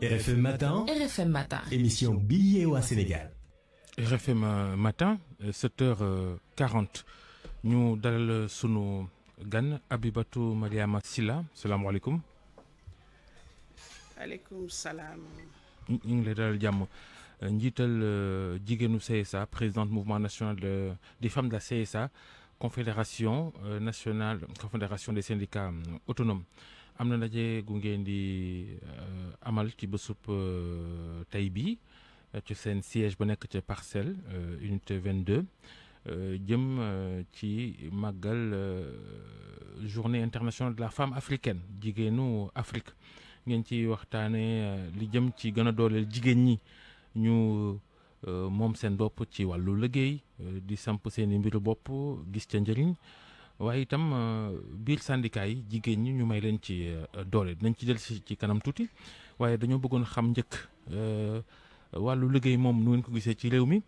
RFM Matin. RFM Matin. Émission Billet au Sénégal. RFM Matin 7h40 ñu dalal sunu gan Abibatou Mariama Sylla salaamaaleykum. aleykum salaam. ñu ngi lay dalal jàmm njiital jigéenu CSA présidente mouvement national des femmes de la CSA confédération nationale confédération des syndicats autonomes am na ndaje gu ngeen di amal ci bésub tey bi ci seen siège ba nekk ca Parcelles unité 22 jëm ci màggal journée internationale de la femme africaine jigéenu Afrique ngeen ci waxtaane li jëm ci gën a dooleel jigéen ñi ñu moom seen bopp ci wàllu liggéey di samp seen i mbiru bopp gis ca njëriñ waaye itam biir syndicat yi jigéen ñi ñu may leen ci doole dinañ ci del ci kanam tuuti waaye dañoo bëggoon xam njëkk wàllu liggéey moom nu ngeen ko gisee ci réew mi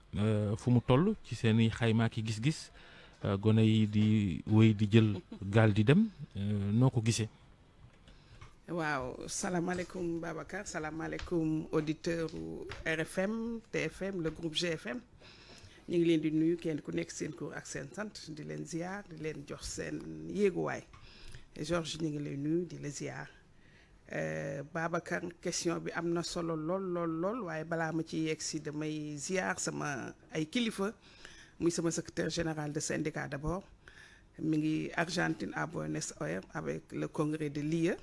fu mu toll ci seen i xaymaa ki gis-gis gone yi di wéy di jël gaal di dem noo ko gisee. waaw salaamaaleykum Babacar salaamaaleykum auditeur RFM TFM le groupe GFM ñu ngi leen di nuyu kenn ku nekk seen tur ak seen sant di leen ziar di leen jox seen yéeguwaay Georges ñu ngi lay nuyu di la ziar Babacar question bi am na solo lool waaye balaa ma ci yegg si damay ziar sama ay kilifa muy sama secrétaire général de syndicat d'abord mi ngi Argentine à Buenos Aires avec le congrès de l'IE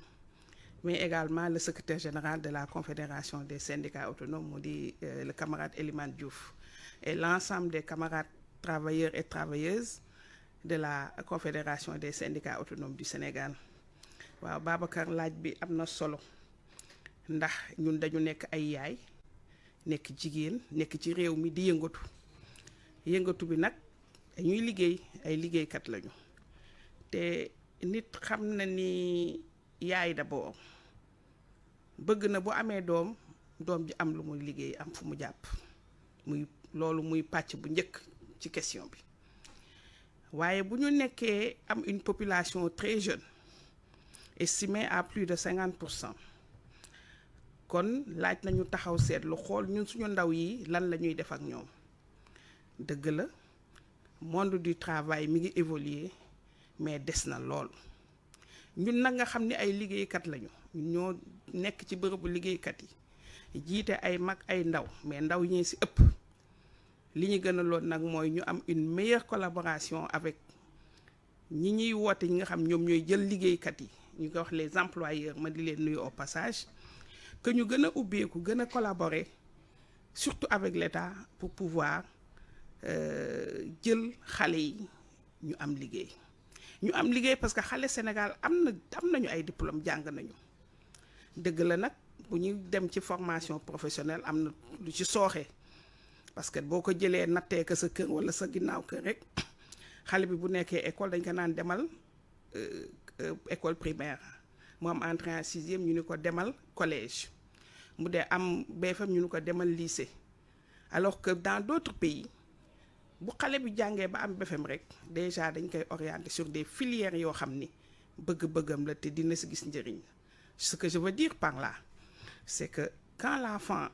mais également le secrétaire général de la confédération des syndicats autonomes mu di le camarade Elimane Diouf et l'ensemble des camarades travailleurs et travailleuses de la confédération des syndicats autonomes du Sénégal. waaw Babacar laaj bi am na solo ndax ñun dañu nekk ay yaay nekk jigéen nekk ci réew mi di yëngatu bi nag dañuy liggéey ay liggéeykat lañu te nit xam na ni yaay d'abord bëgg na bu amee doom ji am lu muy liggéey am fu mu jàpp muy pàcc bu njëkk ci question bi waaye bu ñu nekkee am une population très jeune estimée à plus de 50% kon laaj nañu taxaw seetlu xool ñun suñu ndaw yi lan la ñuy def ak ñoom dëgg la monde du travail mi ngi évoluer mais des na lool ñun nag nga xam ni ay liggéeykat lañu ñoo nekk ci bërëbu liggéeykat yi jiite ay mag ay ndaw mais ndaw ñee ci ëpp li ñu gën a lool nag mooy ñu am une meilleure collaboration avec ñi ñuy woote ñi nga xam ñoom ñooy jël liggéeykat yi ñu ko wax les employeurs ma di leen nuyu au passage que ñu gën a ubbeeku gën a collaborer surtout avec l'État pour pouvoir jël xale yi ñu am liggéey parce que xale Sénégal am nañu ay diplôme jàng nañu dëgg la nag bu ñuy dem ci formation professionnelle am na lu ci sooxe parce que boo ko jëlee nattee ko sa kër walla sa ginnaaw kër rek xale bi bu nekkee école dañ ko naan demal école primaire mu am entrée en sixième ñu ni ko demal collège mu dee am BFM ñu ni ko demal lycée alors que dans d'autres pays bu xale bi jàngee ba am BFM rek déjà dañ koy orienter sur des filières yoo xam ni bëgg-bëggam la te dina si gis njëriñ ce que je veux dire par là c'est que quand l'enfant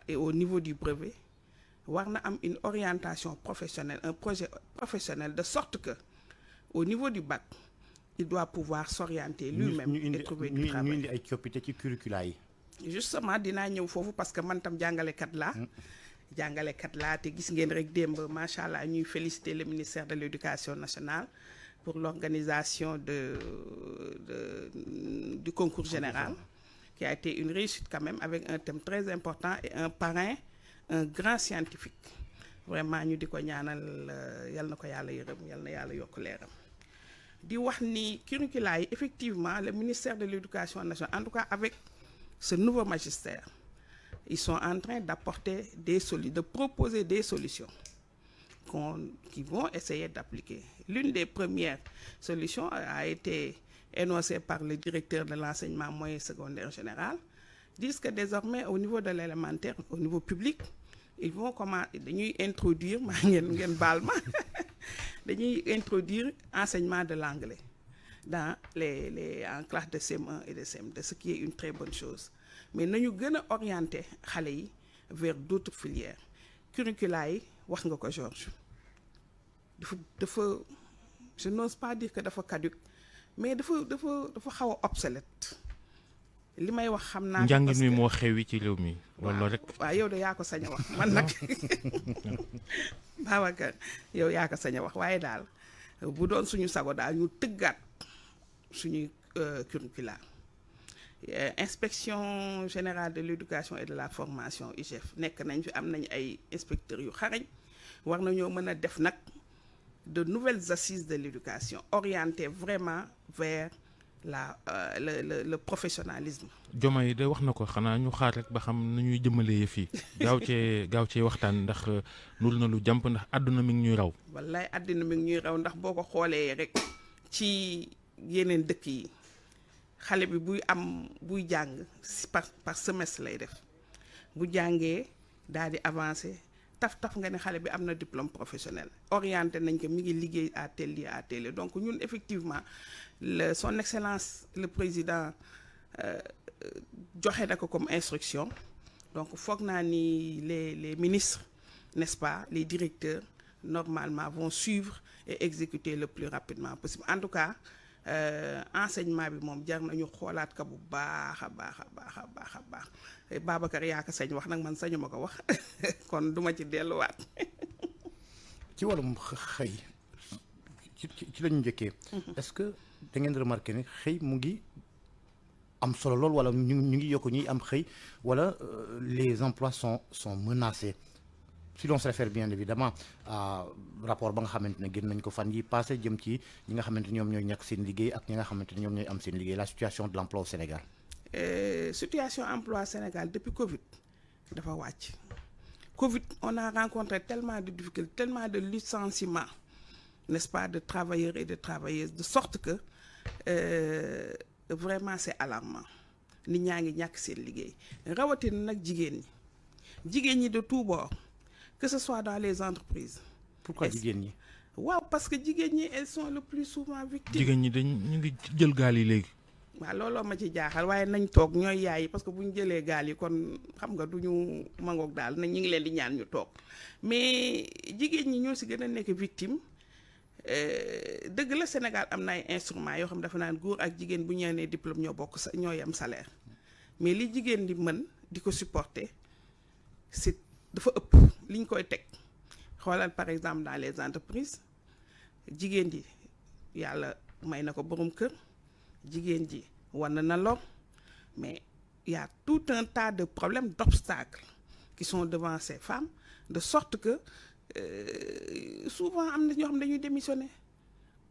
est au niveau du brevet war na am une orientation professionnelle un projet professionnel de sorte que au niveau du bac il doit pouvoir s'orienter lui-même et trouver du travail. ñu indi ay coppite ci curricula yi. justement dinaa ñëw foofu parce que man tam jàngalekat laa te gis ngeen rek démb macha allah ñuy féliciter le ministère de l'éducation nationale pour l'organisation du concours général qui a été une réussite quand même avec un thème très important et un parrain un grand scientifique vraiment ñu di ko ñaanal yal na ko yàlla yërëm yal na yàlla yokk leeram di wax ni curricula yi effectivement le ministère de l'éducation nationale en tout cas avec ce nouveau magistère ils sont en train d'apporter de proposer des solutions qui vont essayer d'appliquer. L'une des premières solutions a été énoncée par le directeur de l'enseignement moyen secondaire général, disent que désormais au niveau de l'élémentaire, au niveau public, ils vont dañuy introduire introduire enseignement de l'anglais. dans en classe de CM1 et de CM2, ce qui est une très bonne chose. Mais nous devons orienter les gens vers d'autres filières. Curricula yi wax nga ko Georges je n'ose pas dire que dafa caduc mais dafa xaw a obsolète li may wax xam naa. njàng mi moo xewi ci réew mi. loolu rek waaw yow de yaa ko sañ a wax man nag Babacar yow yaa ko sañ a wax waaye daal bu doon suñu sago daal ñu tëggaat suñuy curricula. Inspection générale de l'éducation et de la formation IGF nekk nañ fi am nañ ay inspecteurs yu xarañ war nañoo mën a def nag de nouvelles assises de l'éducation orientées vraiment vers le professionnalisme. Diomaye de wax na ko xanaa ñu xaar rek ba xam nu ñuy jëmalee yëf yi gaaw cee waxtaan ndax nul na lu jàmp ndax àdduna mi ngi ñuy raw. wallaay àdduna mi ngi ñuy raw ndax boo ko xoolee rek ci yeneen dëkk yi. xale bi buy jàng par semestre lay def bu jàngee daal di avancer taf nga ne xale bi am na diplôme professionnel orienté nañ ko mi ngi liggéey à tel lieu donc ñun effectivement son excellence le président joxe na ko comme instruction donc foog naa ni les ministres n'est-ce pas les directeurs normalement vont suivre et exécuter le plus rapidement possible en tout cas enseignement bi moom jar nañu xoolaat ka bu baax a baax Babacar yaa ko sañ wax nag man sañu ma ko wax kon duma ci delluwaat. ci wàllum xëy ci lañu njëkkee. est-ce que da ngeen remarqué ne xëy mu ngi am solo lool wala ñu ngi yokk ñuy am xëy wala les emplois sont menacés. Si l'on se réfère bien évidemment à rapport ba nga xamante ne génn nañ ko fan yi passé jëm ci ñi nga xamante ne ñoom ñooy ñàkk seen liggéey ak ñi nga xamante ne ñoom ñooy am seen liggéey la situation de l'emploi au Sénégal. Situation emploi au Sénégal depuis Covid dafa wàcc. Covid on a rencontré tellement de difficultés tellement de licenciements n'est-ce pas de travailleurs et de travailleuses de sorte que vraiment c'est alarmant nit ñaa ngi ñàkk seen liggéey rawatina nag jigéen ñi de tout bord. Que ce soit dans les entreprises. Pourquoi jigéen ñi? waaw parce que jigéen ñi elles sont le plus souvent victimes. jigéen ñi ñu ngi jël gaal yi léegi. waaw looloo ma ci jaaxal waaye nañ toog ñooy yaay yi parce que bu ñu jëlee gaal yi kon xam nga du ñu mangoog daal nañ ñu ngi leen di ñaan ñu toog mais jigéen ñi ñoo si gën a nekk victime dëgg la Sénégal am na ay instruments yoo xam ne dafa naan góor ak jigéen bu ñu nee diplôme ñoo bokk ñoo yem salaire mais li jigéen di mën di ko supporter c'est dafa ëpp liñ koy teg xoolal par exemple dans les entreprises jigéen ji yàlla may na ko borom kër jigéen ji wan na lor mais il y a tout un tas de problèmes d'obstacles qui sont devant ces femmes de sorte que souvent am na ñoo xam dañuy démissionner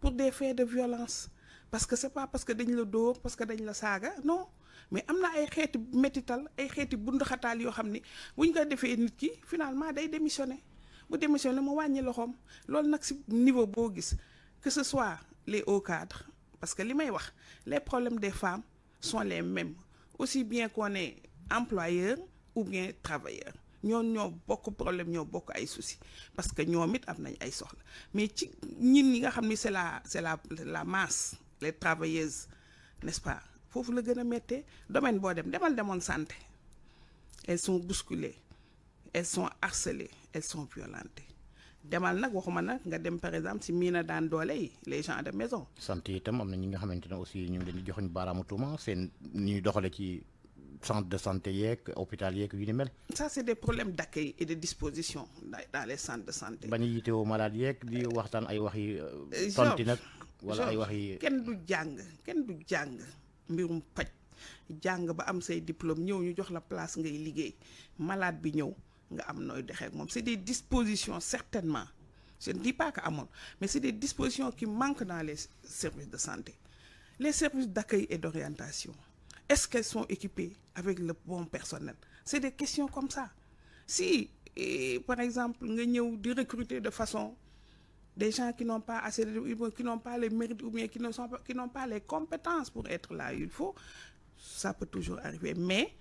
pour des faits de violence parce que c'est pas parce que dañ la dóor parce que dañ la saaga non mais am na ay xeeti métital ay xeeti bunduxataal yoo xam ni buñ ko defee nit ki finalement day démissionner bu démissionner mu wàññi loxoom loolu nag si niveau boo gis que ce soit les hauts cadres parce que li may wax les problèmes des femmes sont les mêmes aussi bien qu'on est employeur ou bien travailleur ñoo bokk problème ñoo bokk ay soucis parce que ñoom it am nañ ay soxla mais ci ñi nga xam ni c'est la masse les travailleuses n'est-ce pas foofu la gën a méttee domaine boo demoon santé elles sont bousculées elles sont harcelées elles sont violentées demal nag waxuma nag nga dem par exemple si miina daan doole yi les gens de maison. santé itam am na ñi nga xamante ne aussi ñu ngi leen di joxuñ baaraamu tuuma seen ñuy doxale ci centre de santé yeeg hôpital yeeg yu ni mel. ça c'est des problèmes d'accueil et de disposition dans les centres de santé. bañ a yitewoo malade yeeg di waxtaan ay wax yi. tonti nag wala ay wax yi. kenn du jàng mbirum paj jàng ba am say diplôme ñëw ñu jox la place ngay liggéey malade bi ñëw nga am nooy dexee ak moom c'est des dispositions certainement je ne dis pas que amoon mais c'est des dispositions qui manquent dans les services de santé les services d'accueil et d'orientation est-ce qu'elles sont équipées avec le bon personnel c'est des questions comme ça si par exemple nga ñëw di recruter de façon des gens qui n'ont pas assez qui n'ont pas les mérites ou bien qui n'ont pas les compétences pour être là il faut ça peut toujours arriver mais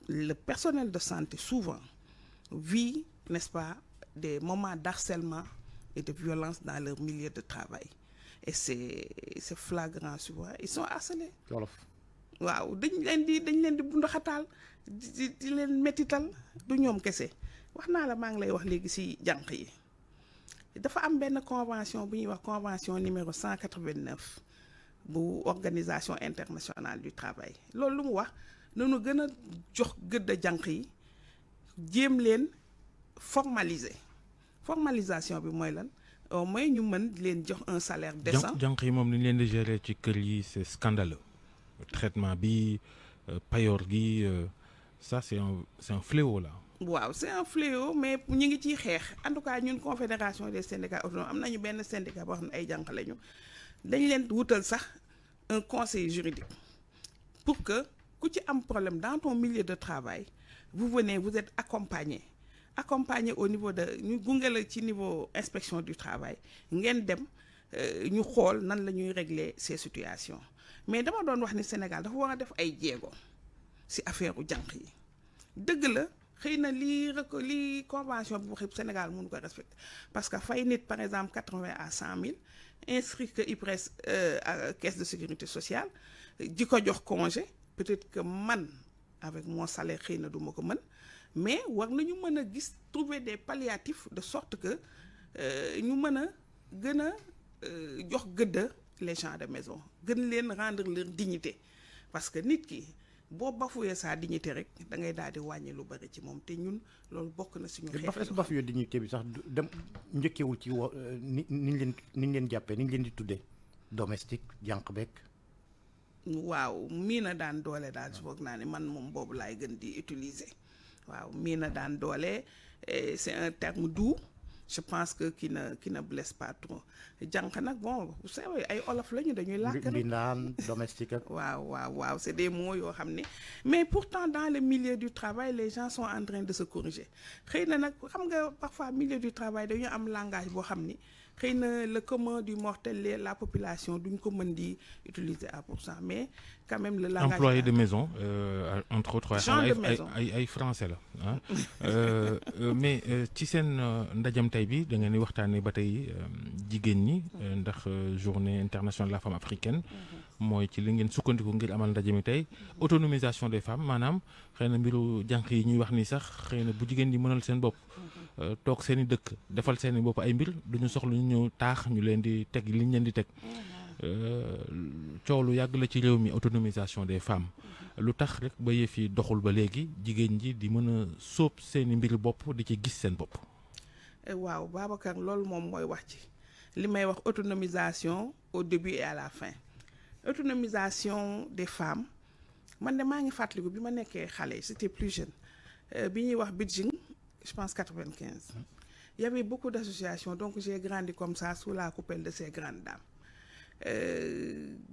le personnel de santé souvent vit n'est-ce pas des moments d'harcèlement et de violence dans leur milieu de travail et c'est flagrant souvent ils sont harcelés. wolof waaw dañ leen di bundaxataal di leen mettital du ñoom kese wax naa la maa ngi lay wax léegi ci jànq yi dafa am benn convention bu ñuy wax convention numéro 189 bu organisation internationale du travail loolu lu mu wax nañu gën a jox gëdd jànq yi jéem leen formalisation bi mooy lan au moins ñu mën leen jox un salaire décent. jànq yi moom ni ñu leen di gérer ci kër yi c'est scandaleux traitement bi payoor gi ça c'est un fléau là. waaw c'est un fléau mais ñu ngi ciy xeex en tout cas ñun confédération des syndicats autonomes am nañu benn syndicat boo xam ne ay jànq lañu dañ leen wutal sax un conseil juridique pour que ku ci am problème dans ton milieu de travail vous venez vous êtes accompagné au niveau de ñu gunge la ci niveau inspection du travail ngeen dem ñu xool nan la ñuy régler ces situations mais dama doon wax ni Sénégal dafa war a def ay jéego ci affaire u jànq yi dëgg la xëy na lii convention bi waxee Sénégal mënu ko respecter parce que fay nit par exemple 80 à 100 000 inscrit que IPRES à caisse de sécurité sociale di ko jox congé peut-être que man avec mon salaire xëy na du ma ko mën mais war nañu mën a gis trouver des palliatifs de sorte que ñu mën a gën a jox gëdd les gens de maison gën leen rendre leur dignité parce que nit ki boo bafoué sa dignité rek da ngay daal di wàññi lu bari ci moom te ñun loolu bokk na suñu xeex. est-ce que bafoué dignité bi sax dem njëkkewul ci niñ leen jàppee niñ leen di tuddee domestique jànq beeg. waaw mii na daan doole daal foog naa ne man moom boobu laay gën di utiliser waaw mii na daan doole c'est un terme doux je pense que qui ne blesse pas trop jànq nag bon vous savez ay olof lañu dañuy làkk rek mbindaan domestique ak waaw c'est des mots yoo xam ne mais pourtant dans le milieu du travail les gens sont en train de se corriger xëy na nag xam nga parfois milieu du travail dañu am langage boo xam ni xëy na le commun du mortel la population duñ ko mën di utiliser à % mais quand même le langage employé de maison entre autres ay français la ah mais ci seen ndajam tey bi da ngeen di waxtaanee ba tey jigéen ñi ndax journée internationale de la femme africaine mooy ci li ngeen sukkandiku ngir amal ndaje mi tey autonomisation des femmes maanaam xëy na mbiru jànq yi ñuy wax ni sax xëy na bu jigéen ñi mënal seen bopp toog seen i dëkk defal seen i bopp ay mbir duñu soxla ñu ñëw taax ñu leen di teg liñ leen di teg coow lu yàgg la ci réew mi autonomisation des femmes lu tax rek ba yëf yi doxul ba léegi jigéen ji di mën a sóob seen i mbir bopp di ci gis seen bopp. waaw Babacar loolu moom mooy wax ci li may wax autonomisation au début et à la fin autonomisation des femmes man de maa ngi fàttaliku bi ma nekkee xale c'était plus jeune bi ñuy wax Beijing je pense 95 il y avait beaucoup d'associations donc j'ai grandi comme ça sous la coupole de ces grandes dames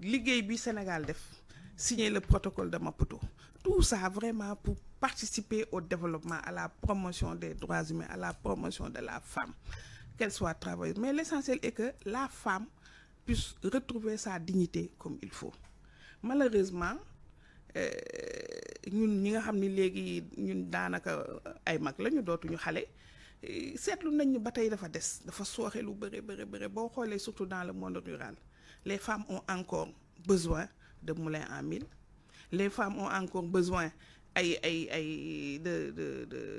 liggéey bi Sénégal def signer le protocole de Maputo tout ça vraiment pour participer au développement à la promotion des droits humains à la promotion de la femme qu'elle soit travailleuse mais l'essentiel est que la femme puisse retrouver sa dignité comme il faut malheureusement ñun ñi nga xam ni léegi ñun daanaka ay mag lañu dootuñu xale seetlu nañ ñu ba tey dafa des dafa sooxe lu bëre boo xoolee surtout dans le monde rural les femmes ont encore besoin de moulins à mil les femmes ont encore besoin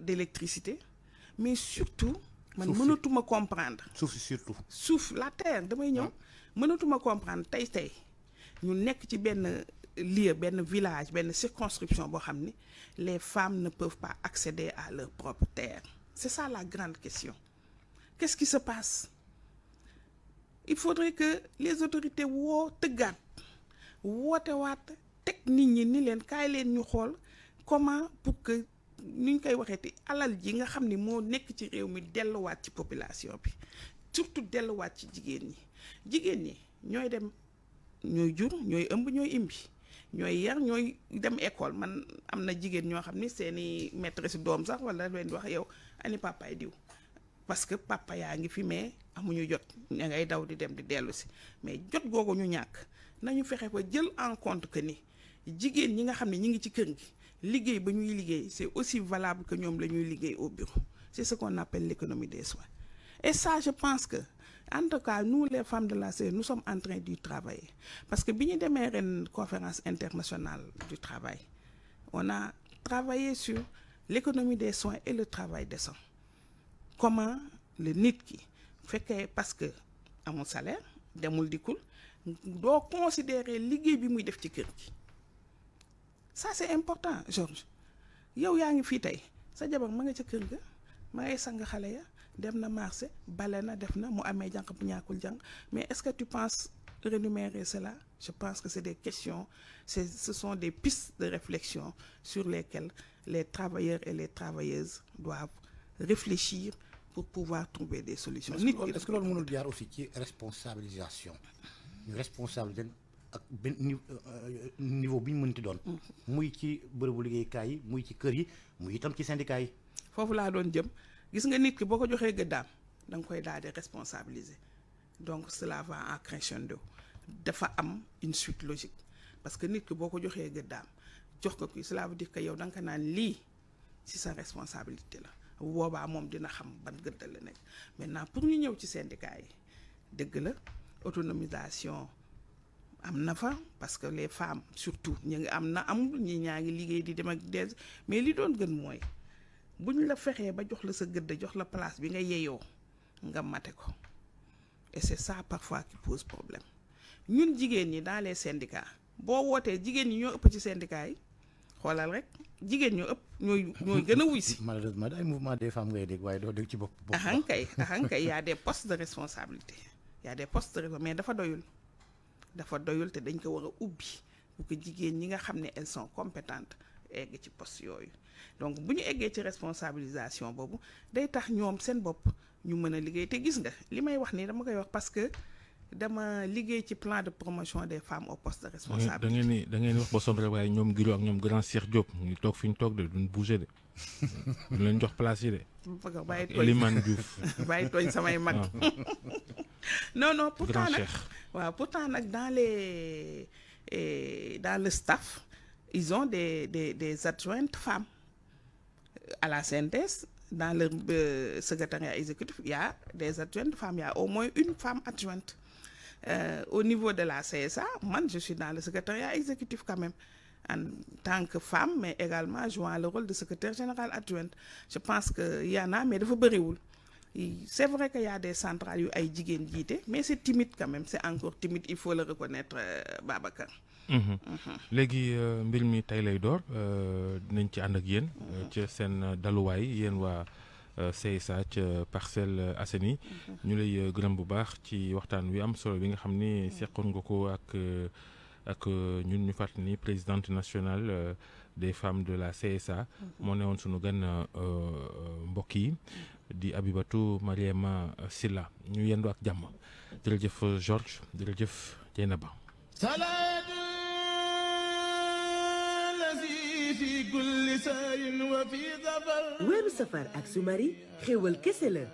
d'électricité mais surtout man mënatuma comprendre suuf la terre damay ñëw mënatuma comprendre tey ñu nekk ci benn lieu benn village benn circonscription boo xam ni les femmes ne peuvent pas accéder à leur propre terre c'est ça la grande question qu'est-ce qui se passe il faudrait que les autorités tëggaat wootewaat teg nit ñi ni leen kaay leen ñu xool comment pour que ni ñu koy waxeeti alal ji nga xam ni moo nekk ci réew mi delluwaat ci population bi surtout delluwaat ci jigéen ñi ñooy dem ñooy jur ñooy ëmb ñooy imbi ñooy yar ñooy dem école man am na jigéen ñoo xam ni seeni maîtresse doom sax wala leen di wax yow ani papaay diw parce que papa yaa ngi fi mais amuñu jot ña ngay daw di dem di dellu si mais jot googu ñu ñàkk nañu fexe ba jël en compte que ni jigéen ñi nga xam ne ñi ngi ci kër gi liggéey ba ñuy liggéey c'est aussi valable que ñoom la ñuy liggéey au bureau c'est ce qu'on appelle l'économie des soins et ça je pense que En tout cas, nous, les femmes de la CESA, nous sommes en train d'y travailler. Parce que bi ñu demee ren conférence internationale du travail, on a travaillé sur l'économie des soins et le travail décent. Comment le nit ki fekkee parce que amul salaire demul dikul doo considérer liggéey bi muy def ci kër gi. Ça c'est important, Georges. Yow yaa ngi fii tey sa jabar ma nga ca kër ga ma ngay sang xale ya dem na marché bale na def na mu amee jànq bu ñàkkul jànq mais est-ce que tu penses rémunérer cela? Je pense que c'est des questions, ce sont des pistes de réflexion sur lesquelles les travailleurs et les travailleuses doivent réfléchir pour pouvoir trouver des solutions. Est-ce que loolu mënul jaar aussi ci responsabilisation ñu responsabilité ak benn niveau bi ñu mënti doon muy ci bërëbu liggéeykaay yi muy ci kër yi muy itam ci syndicat yi. Foofu laa doon jëm gis nga nit ki boo ko joxee gëddaam da nga koy daal di responsabiliser donc cela va en crescendo dafa am une suite logique parce que nit ki boo ko joxee gëddaam jox ko kii cela veut dire que yow da nga ko naan lii ci sa responsabilité la boobaa moom dina xam ban gëdd la nekk. Maintenant pour ñu ñëw ci syndicat yi dëgg la autonomisation am na fa parce que les femmes surtout ñu ngi am na amul ñi ñaa ngi liggéey di dem ak des mais li doon gën mooy bu ñu la fexee ba jox la sa gëdd jox la place bi nga yeyoo nga mate ko et c'est ça parfois qui pose problème. Ñun jigéen ñi dans les syndicats boo wootee jigéen ñi ñoo ëpp ci syndicats yi xoolal rek jigéen ñoo ëpp ñooy gën a wuy si. Malheureusement ay mouvement des femmes ngay dégg waaye doo dégg ci bopp. ahankay y a des postes de responsabilité y a des postes de responsabilité mais dafa doyul te dañ ko war a ubbi pour que jigéen ñi nga xam ne elles sont compétentes egg ci poste yooyu. Donc bu ñu eggee ci responsabilisation boobu day tax ñoom seen bopp ñu mën a liggéey te gis nga li may wax nii dama koy wax parce que dama liggéey ci plan de promotion des femmes au poste de responsabilité. da ngeen wax ba sonn rek waaye ñoom Giro ak ñoom grand Cheikh Diop ñu toog fi ñu toog de duñ bouger de duñ leen jox place yi de. bàyyi tooñ Elimane Diouf bàyyi tooñ samay mag. non pourtant nag waaw pourtant nag dans le staff ils ont des adjointes femmes à la synthèse. Dans le secrétariat exécutif, il y a des adjointes femmes, il y a au moins une femme adjointe. Au niveau de la CSA, moi, je suis dans le secrétariat exécutif quand même, en tant que femme, mais également jouant le rôle de secrétaire général adjointe. Je pense qu'il y en a, mais il faut bëriwul. C'est vrai qu'il y a des centrales yu ay jigéen jiite, mais c'est timide quand même, c'est encore timide, il faut le reconnaître, Babacar. Léegi mbir mi tey lay door dinañ ci ànd ak yéen ci seen daluwaay yéen waa CSA ca Parcelles Assainies ñu lay gërëm bu baax ci waxtaan wi am solo bi nga xam ni seqoon nga ko ak ñun ñu fàttali ni présidente nationale des femmes de la CSA moo newoon sunu gan mbokk yi di Abibatou Mariama Sylla ñu yendu ak jàmm jërëjëf Georges jërëjëf Dieynaba. weeru safar ak Sumari xéwal kese la